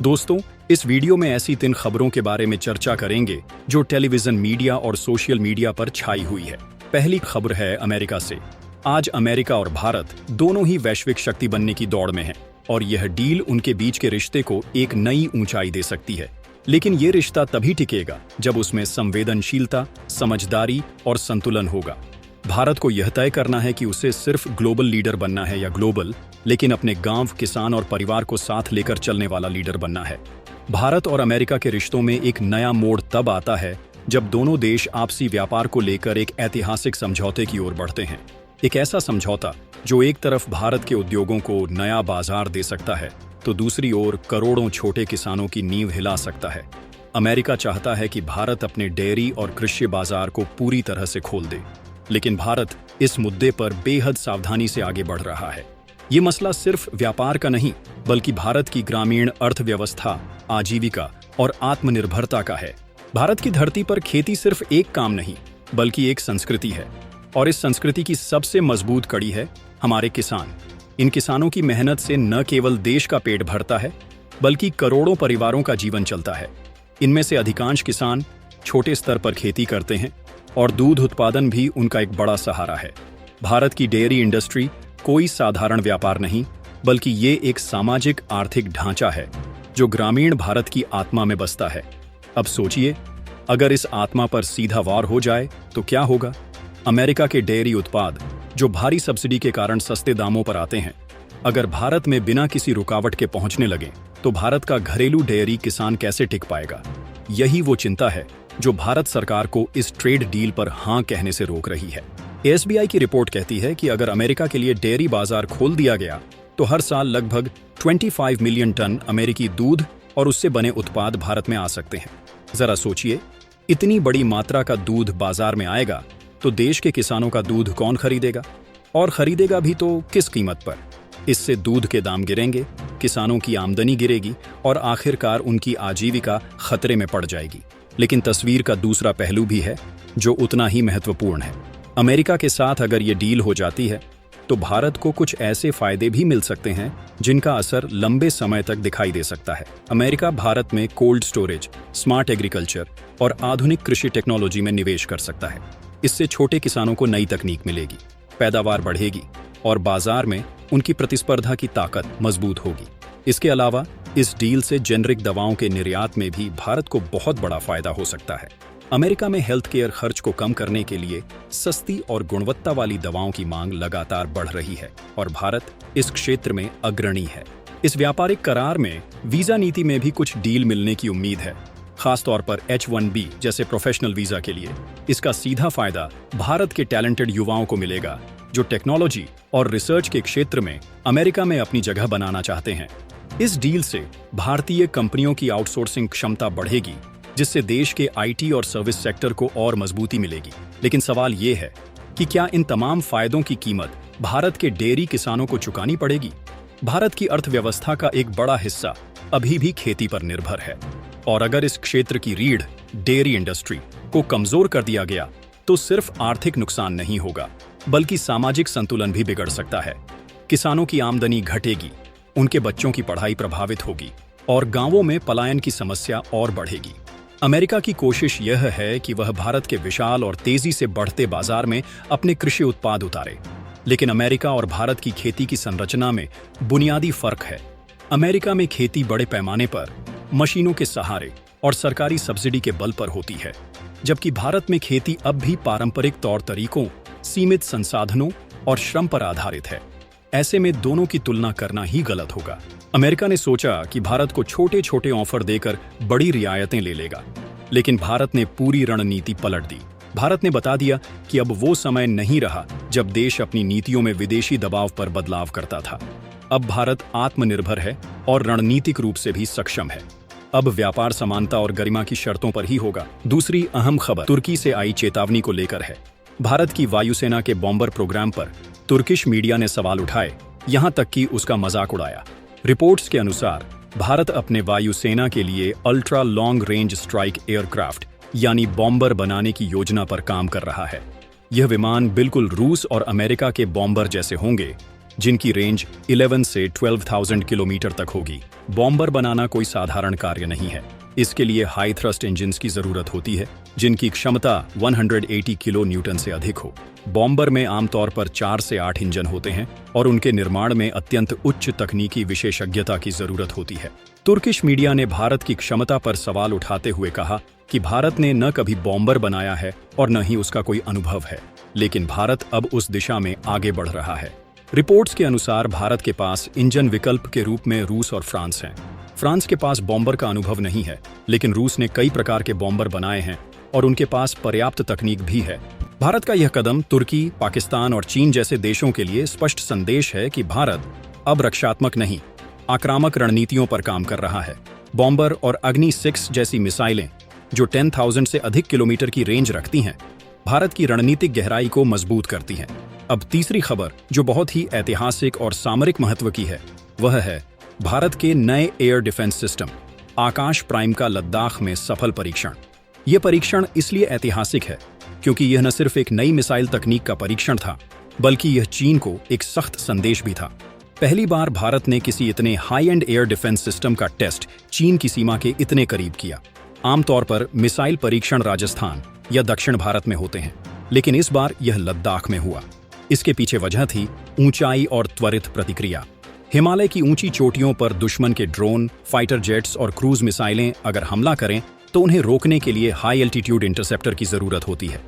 दोस्तों, इस वीडियो में ऐसी 3 खबरों के बारे में चर्चा करेंगे जो टेलीविजन मीडिया और सोशल मीडिया पर छाई हुई है। पहली खबर है अमेरिका से। आज अमेरिका और भारत दोनों ही वैश्विक शक्ति बनने की दौड़ में हैं और यह डील उनके बीच के रिश्ते को एक नई ऊंचाई दे सकती है। लेकिन ये रिश्ता तभी टिकेगा जब उसमें संवेदनशीलता, समझदारी और संतुलन होगा। भारत को यह तय करना है कि उसे सिर्फ ग्लोबल लीडर बनना है या ग्लोबल, लेकिन अपने गांव, किसान और परिवार को साथ लेकर चलने वाला लीडर बनना है। भारत और अमेरिका के रिश्तों में एक नया मोड़ तब आता है जब दोनों देश आपसी व्यापार को लेकर एक ऐतिहासिक समझौते की ओर बढ़ते हैं। एक ऐसा समझौता जो एक तरफ भारत के उद्योगों को नया बाजार दे सकता है तो दूसरी ओर करोड़ों छोटे किसानों की नींव हिला सकता है। अमेरिका चाहता है कि भारत अपने डेयरी और कृषि बाजार को पूरी तरह से खोल दे, लेकिन भारत इस मुद्दे पर बेहद सावधानी से आगे बढ़ रहा है। ये मसला सिर्फ व्यापार का नहीं, बल्कि भारत की ग्रामीण अर्थव्यवस्था, आजीविका और आत्मनिर्भरता का है। भारत की धरती पर खेती सिर्फ एक काम नहीं, बल्कि एक संस्कृति है, और इस संस्कृति की सबसे मजबूत कड़ी है हमारे किसान। इन किसानों की मेहनत से न केवल देश का पेट भरता है, बल्कि करोड़ों परिवारों का जीवन चलता है। इनमें से अधिकांश किसान छोटे स्तर पर खेती करते हैं और दूध उत्पादन भी उनका एक बड़ा सहारा है। भारत की डेयरी इंडस्ट्री कोई साधारण व्यापार नहीं, बल्कि ये एक सामाजिक आर्थिक ढांचा है जो ग्रामीण भारत की आत्मा में बसता है। अब सोचिए, अगर इस आत्मा पर सीधा वार हो जाए तो क्या होगा? अमेरिका के डेयरी उत्पाद जो भारी सब्सिडी के कारण सस्ते दामों पर आते हैं, अगर भारत में बिना किसी रुकावट के पहुंचने लगे तो भारत का घरेलू डेयरी किसान कैसे टिक पाएगा? यही वो चिंता है जो भारत सरकार को इस ट्रेड डील पर हां कहने से रोक रही है। एसबीआई की रिपोर्ट कहती है कि अगर अमेरिका के लिए डेयरी बाजार खोल दिया गया तो हर साल लगभग 25 मिलियन टन अमेरिकी दूध और उससे बने उत्पाद भारत में आ सकते हैं। जरा सोचिए, इतनी बड़ी मात्रा का दूध बाजार में आएगा तो देश के किसानों का दूध कौन खरीदेगा? और खरीदेगा भी तो किस कीमत पर? इससे दूध के दाम गिरेंगे, किसानों की आमदनी गिरेगी और आखिरकार उनकी आजीविका खतरे में पड़ जाएगी। लेकिन तस्वीर का दूसरा पहलू भी है जो उतना ही महत्वपूर्ण है। अमेरिका के साथ अगर ये डील हो जाती है तो भारत को कुछ ऐसे फायदे भी मिल सकते हैं जिनका असर लंबे समय तक दिखाई दे सकता है। अमेरिका भारत में कोल्ड स्टोरेज, स्मार्ट एग्रीकल्चर और आधुनिक कृषि टेक्नोलॉजी में निवेश कर सकता है। इससे छोटे किसानों को नई तकनीक मिलेगी, पैदावार बढ़ेगी और बाजार में उनकी प्रतिस्पर्धा की ताकत मजबूत होगी। इसके अलावा इस डील से जेनरिक दवाओं के निर्यात में भी भारत को बहुत बड़ा फायदा हो सकता है। अमेरिका में हेल्थ केयर खर्च को कम करने के लिए सस्ती और गुणवत्ता वाली दवाओं की मांग लगातार बढ़ रही है और भारत इस क्षेत्र में अग्रणी है। इस व्यापारिक करार में वीजा नीति में भी कुछ डील मिलने की उम्मीद है, खासतौर पर H-1B जैसे प्रोफेशनल वीजा के लिए। इसका सीधा फायदा भारत के टैलेंटेड युवाओं को मिलेगा जो टेक्नोलॉजी और रिसर्च के क्षेत्र में अमेरिका में अपनी जगह बनाना चाहते हैं। इस डील से भारतीय कंपनियों की आउटसोर्सिंग क्षमता बढ़ेगी, जिससे देश के आईटी और सर्विस सेक्टर को और मजबूती मिलेगी। लेकिन सवाल ये है कि क्या इन तमाम फायदों की कीमत भारत के डेयरी किसानों को चुकानी पड़ेगी? भारत की अर्थव्यवस्था का एक बड़ा हिस्सा अभी भी खेती पर निर्भर है, और अगर इस क्षेत्र की रीढ़, डेयरी इंडस्ट्री, को कमजोर कर दिया गया तो सिर्फ आर्थिक नुकसान नहीं होगा, बल्कि सामाजिक संतुलन भी बिगड़ सकता है। किसानों की आमदनी घटेगी, उनके बच्चों की पढ़ाई प्रभावित होगी और गांवों में पलायन की समस्या और बढ़ेगी। अमेरिका की कोशिश यह है कि वह भारत के विशाल और तेजी से बढ़ते बाजार में अपने कृषि उत्पाद उतारे, लेकिन अमेरिका और भारत की खेती की संरचना में बुनियादी फर्क है। अमेरिका में खेती बड़े पैमाने पर मशीनों के सहारे और सरकारी सब्सिडी के बल पर होती है, जबकि भारत में खेती अब भी पारंपरिक तौर तरीकों, सीमित संसाधनों और श्रम पर आधारित है। ऐसे में दोनों की तुलना करना ही गलत होगा। अमेरिका ने सोचा कि भारत को छोटे छोटे ऑफर देकर बड़ी रियायतें ले लेगा, लेकिन भारत ने पूरी रणनीति पलट दी। भारत ने बता दिया कि अब वो समय नहीं रहा जब देश अपनी नीतियों में विदेशी दबाव पर बदलाव करता था। अब भारत आत्मनिर्भर है और रणनीतिक रूप से भी सक्षम है। अब व्यापार समानता और गरिमा की शर्तों पर ही होगा। दूसरी अहम खबर तुर्की से आई चेतावनी को लेकर है। भारत की वायुसेना के बॉम्बर प्रोग्राम पर तुर्किश मीडिया ने सवाल उठाए, यहां तक कि उसका मजाक उड़ाया। रिपोर्ट्स के अनुसार भारत अपने वायुसेना के लिए ultra long range strike aircraft यानी बॉम्बर बनाने की योजना पर काम कर रहा है। यह विमान बिल्कुल रूस और अमेरिका के बॉम्बर जैसे होंगे, जिनकी रेंज 11 से 12,000 किलोमीटर तक होगी। बॉम्बर बनाना कोई साधारण कार्य नहीं है। इसके लिए हाई थ्रस्ट इंजन्स की जरूरत होती है, जिनकी क्षमता 180 किलो न्यूटन से अधिक हो। बॉम्बर में आमतौर पर 4 से 8 इंजन होते हैं और उनके निर्माण में अत्यंत उच्च तकनीकी विशेषज्ञता की जरूरत होती है। तुर्किश मीडिया ने भारत की क्षमता पर सवाल उठाते हुए कहा कि भारत ने न कभी बॉम्बर बनाया है और न ही उसका कोई अनुभव है, लेकिन भारत अब उस दिशा में आगे बढ़ रहा है। रिपोर्ट्स के अनुसार भारत के पास इंजन विकल्प के रूप में रूस और फ्रांस हैं। फ्रांस के पास बॉम्बर का अनुभव नहीं है, लेकिन रूस ने कई प्रकार के बॉम्बर बनाए हैं और उनके पास पर्याप्त तकनीक भी है। भारत का यह कदम तुर्की, पाकिस्तान और चीन जैसे देशों के लिए स्पष्ट संदेश है कि भारत अब रक्षात्मक नहीं, आक्रामक रणनीतियों पर काम कर रहा है। बॉम्बर और अग्नि 6 जैसी मिसाइलें, जो 10,000 से अधिक किलोमीटर की रेंज रखती हैं, भारत की रणनीतिक गहराई को मजबूत करती हैं। अब तीसरी खबर, जो बहुत ही ऐतिहासिक और सामरिक महत्व की है, वह है भारत के नए एयर डिफेंस सिस्टम आकाश प्राइम का लद्दाख में सफल परीक्षण। यह परीक्षण इसलिए ऐतिहासिक है क्योंकि यह न सिर्फ एक नई मिसाइल तकनीक का परीक्षण था, बल्कि यह चीन को एक सख्त संदेश भी था। पहली बार भारत ने किसी इतने high and air defence system का टेस्ट चीन की सीमा के इतने करीब किया। आमतौर पर मिसाइल परीक्षण राजस्थान या दक्षिण भारत में होते हैं, लेकिन इस बार यह लद्दाख में हुआ। इसके पीछे वजह थी ऊंचाई और त्वरित प्रतिक्रिया। हिमालय की ऊंची चोटियों पर दुश्मन के ड्रोन, फाइटर जेट्स और क्रूज मिसाइलें अगर हमला करें तो उन्हें रोकने के लिए हाई एल्टीट्यूड इंटरसेप्टर की जरूरत होती है।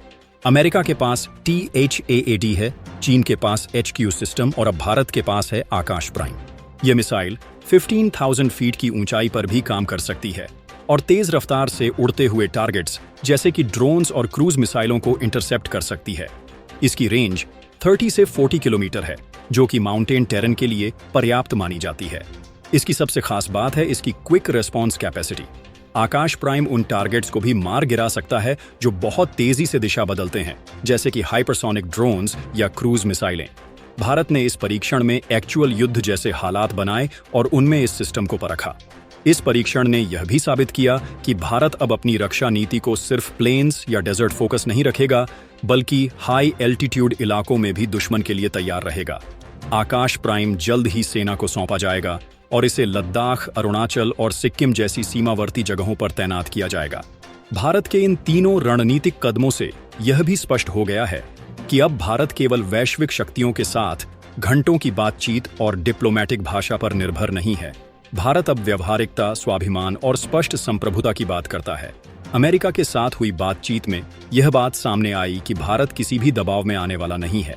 अमेरिका के पास THAAD है, चीन के पास HQ सिस्टम और अब भारत के पास है आकाश प्राइम। यह मिसाइल 15,000 फीट की ऊंचाई पर भी काम कर सकती है और तेज रफ्तार से उड़ते हुए टारगेट्स जैसे कि ड्रोन्स और क्रूज मिसाइलों को इंटरसेप्ट कर सकती है। इसकी रेंज 30 से 40 किलोमीटर है, जो कि माउंटेन टेरेन के लिए पर्याप्त मानी जाती है। इसकी सबसे खास बात है इसकी क्विक रेस्पॉन्स कैपेसिटी। आकाश प्राइम उन टारगेट्स को भी मार गिरा सकता है जो बहुत तेजी से दिशा बदलते हैं, जैसे कि हाइपरसोनिक ड्रोन्स या क्रूज मिसाइलें। भारत ने इस परीक्षण में एक्चुअल युद्ध जैसे हालात बनाए और उनमें इस सिस्टम को परखा। इस परीक्षण ने यह भी साबित किया कि भारत अब अपनी रक्षा नीति को सिर्फ प्लेन्स या डेजर्ट फोकस नहीं रखेगा, बल्कि हाई एल्टीट्यूड इलाकों में भी दुश्मन के लिए तैयार रहेगा। आकाश प्राइम जल्द ही सेना को सौंपा जाएगा और इसे लद्दाख, अरुणाचल और सिक्किम जैसी सीमावर्ती जगहों पर तैनात किया जाएगा। भारत के इन तीनों रणनीतिक कदमों से यह भी स्पष्ट हो गया है कि अब भारत केवल वैश्विक शक्तियों के साथ घंटों की बातचीत और डिप्लोमैटिक भाषा पर निर्भर नहीं है। भारत अब व्यावहारिकता, स्वाभिमान और स्पष्ट संप्रभुता की बात करता है। अमेरिका के साथ हुई बातचीत में यह बात सामने आई कि भारत किसी भी दबाव में आने वाला नहीं है।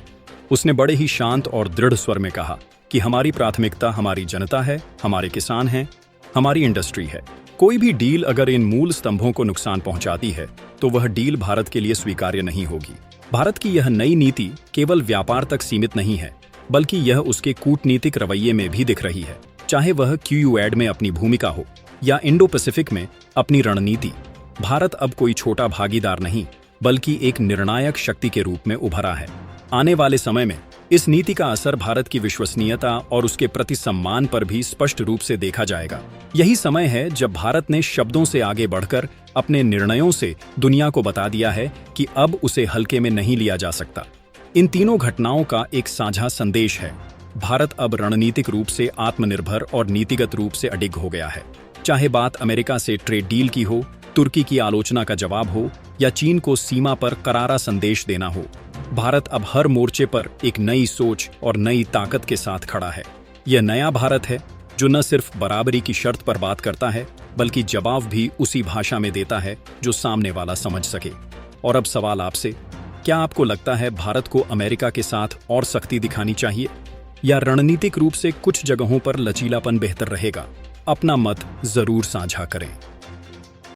उसने बड़े ही शांत और दृढ़ स्वर में कहा कि हमारी प्राथमिकता हमारी जनता है, हमारे किसान हैं, हमारी इंडस्ट्री है। कोई भी डील अगर इन मूल स्तंभों को नुकसान पहुंचाती है तो वह डील भारत के लिए स्वीकार्य नहीं होगी। भारत की यह नई नीति केवल व्यापार तक सीमित नहीं है, बल्कि यह उसके कूटनीतिक रवैये में भी दिख रही है। चाहे वह QUAD में अपनी भूमिका हो या इंडो पैसिफिक में अपनी रणनीति, भारत अब कोई छोटा भागीदार नहीं, बल्कि एक निर्णायक शक्ति के रूप में उभरा है। आने वाले समय में इस नीति का असर भारत की विश्वसनीयता और उसके प्रति सम्मान पर भी स्पष्ट रूप से देखा जाएगा। यही समय है जब भारत ने शब्दों से आगे बढ़कर अपने निर्णयों से दुनिया को बता दिया है कि अब उसे हल्के में नहीं लिया जा सकता। इन तीनों घटनाओं का एक साझा संदेश है, भारत अब रणनीतिक रूप से आत्मनिर्भर और नीतिगत रूप से अडिग हो गया है। चाहे बात अमेरिका से ट्रेड डील की हो, तुर्की की आलोचना का जवाब हो या चीन को सीमा पर करारा संदेश देना हो, भारत अब हर मोर्चे पर एक नई सोच और नई ताकत के साथ खड़ा है। यह नया भारत है जो न सिर्फ बराबरी की शर्त पर बात करता है, बल्कि जवाब भी उसी भाषा में देता है जो सामने वाला समझ सके। और अब सवाल आपसे, क्या आपको लगता है भारत को अमेरिका के साथ और सख्ती दिखानी चाहिए या रणनीतिक रूप से कुछ जगहों पर लचीलापन बेहतर रहेगा? अपना मत जरूर साझा करें।